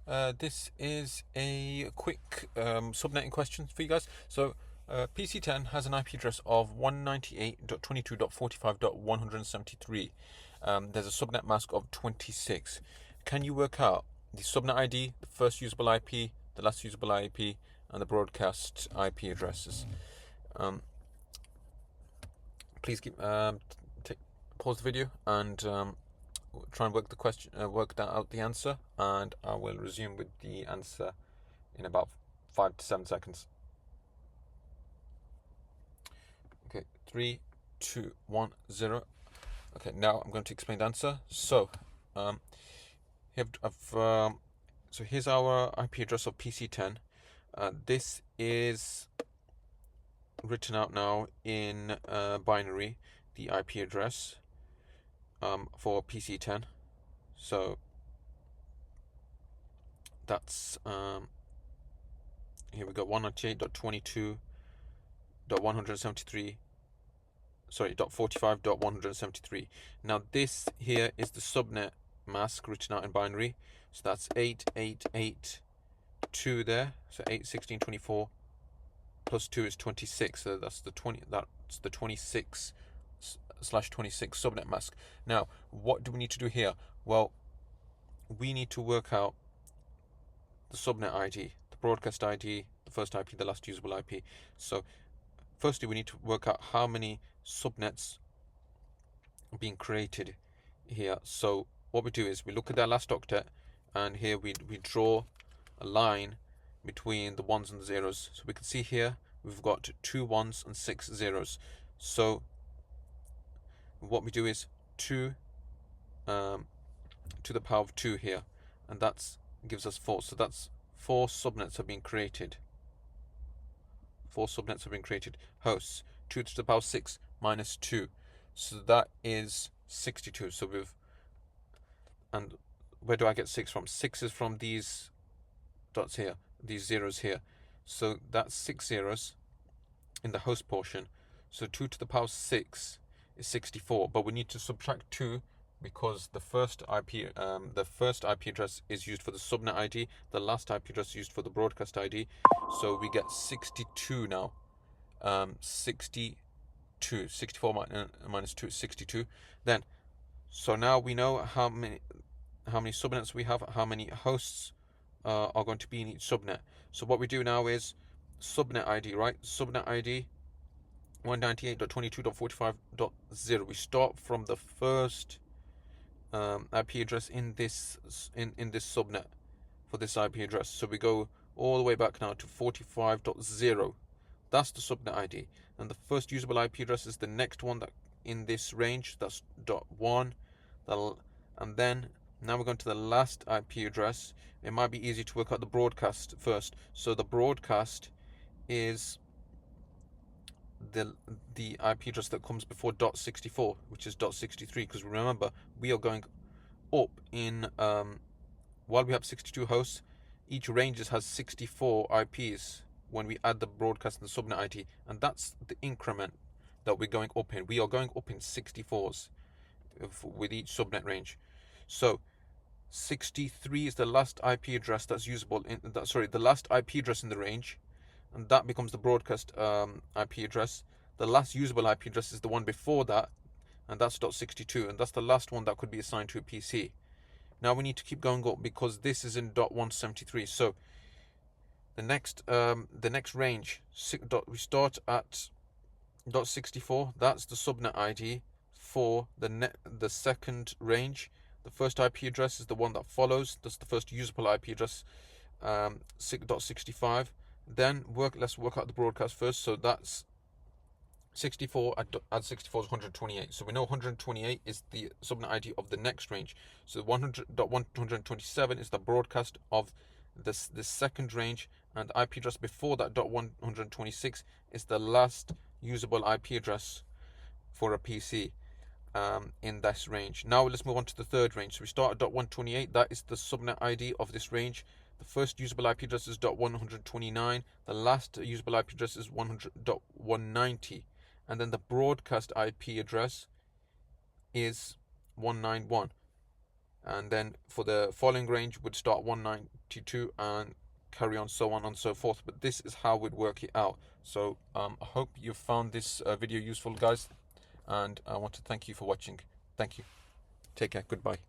This is a quick subnetting question for you guys. So, PC10 has an IP address of 198.22.45.173. There's a subnet mask of 26. Can you work out the subnet ID, the first usable IP, the last usable IP, and the broadcast IP addresses? Please keep pause the video and try and work the question, work that out the answer, and I will resume with the answer in about 5 to 7 seconds. Okay, 3, 2, 1, 0. Okay, now I'm going to explain the answer. So, so here's our IP address of PC10. This is written out now in binary, the IP address for PC10. So that's here we go, 198.22.173, sorry, .45.173. Now this here is the subnet mask written out in binary. So that's 8882 there. So 8, 16, 24 plus 2 is 26. So that's the 26/26 subnet mask. Now, what do we need to do here? Well, we need to work out the subnet ID, the broadcast ID, the first IP, the last usable IP. So firstly, we need to work out how many subnets are being created here. So what we do is we look at that last octet, and here we draw a line between the ones and the zeros. So we can see here we've got 2 ones and 6 zeros. So what we do is 2 to the power of 2 here, and that gives us 4. So that's 4 subnets have been created. 4 subnets have been created. Hosts, 2 to the power 6 minus 2. So that is 62. So and where do I get 6 from? 6 is from these dots here, these zeros here. So that's 6 zeros in the host portion. So 2 to the power 6 is 64. But we need to subtract 2 because the first IP address is used for the subnet ID, the last IP address is used for the broadcast ID. So we get 62 now. 64 minus 2 is 62. Then, so now we know how many subnets we have, how many hosts are going to be in each subnet. So what we do now is subnet ID, right? Subnet ID 198.22.45.0. We start from the first IP address in this subnet for this IP address. So we go all the way back now to 45.0. That's the subnet ID. And the first usable IP address is the next one that in this range. That's .1. And then now we're going to the last IP address. It might be easy to work out the broadcast first. So the broadcast is the IP address that comes before .64, which is .63, because remember we are going up in while we have 62 hosts, each range has 64 IPs when we add the broadcast and the subnet ID, and that's the increment that we're going up in. We are going up in 64s with each subnet range. So 63 is the last IP address that's usable in the last IP address in the range, and that becomes the broadcast IP address. The last usable IP address is the one before that, and that's .62, and that's the last one that could be assigned to a PC. Now we need to keep going up because this is in .173. So the next range, we start at .64. That's the subnet ID for the second range. The first IP address is the one that follows. That's the first usable IP address, .65. Then let's work out the broadcast first. So that's 64 add 64 is 128. So we know 128 is the subnet ID of the next range. So 100.127 is the broadcast of the second range, and the IP address before that .126 is the last usable IP address for a PC in this range. Now let's move on to the third range. So we start at .128. That is the subnet ID of this range. The first usable IP address is .129. The last usable IP address is 100.190. And then the broadcast IP address is 191. and then for the following range would start 192 and carry on, so on and so forth. But this is how we'd work it out. So I hope you found this video useful, guys, and I want to thank you for watching. Thank you. Take care. Goodbye.